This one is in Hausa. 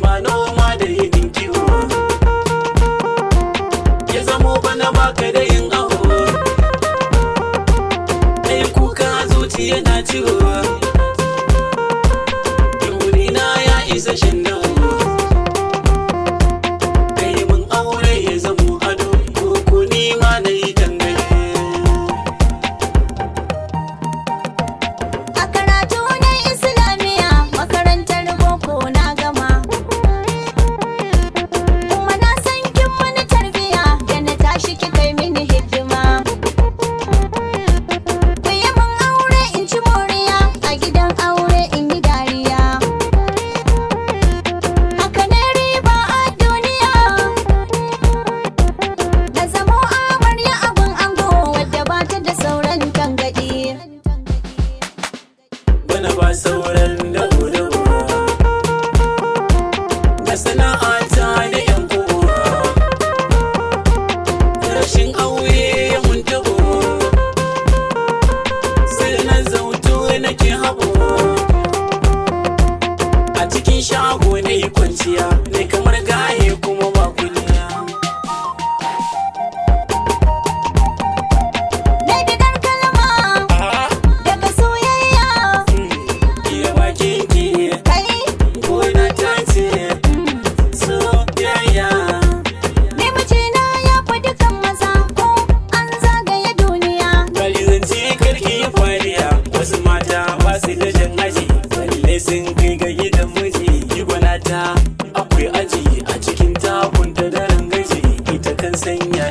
ba noma da yin kiwo, ya zamo bana baka da yin aho, kai kuka zuciya na ciwo, yurina ya isa shan dawo, kai mun aure ya zamo ado, ko ni ma na yi dangane. A karatu na Islamiyya makarantar boko na gama, kuma na san kin mani tarbiya da na tashi ki kai mini hidima. Ku yi mun aure in ci moriya, a gidan aure in yi dariya, haka ne riba a duniya. Na zamo amarya abun ango wadda ba ta da sauran tangaɗi. Bana ba sauran dawo-dawo, da sana'ata da yan kowa, rashin aure ya mun tabo, sai na zauto nake haɓo, a cikin shago na yi kwanciya, ne kamar gaye kuma ba kuliya. Na bidar kalma daga soyayya, Iya bakin ki, kai gona ta ce, soyayya. ni mijina ya fi dukan maza, ko an zagaye duniya. Bari zance karki yi fariya, wasu mata ba su da jan aji, balle sun kai ga gidan miji. Yi gwanata akwai aji a cikin takunta da rangaji, ita kan sanya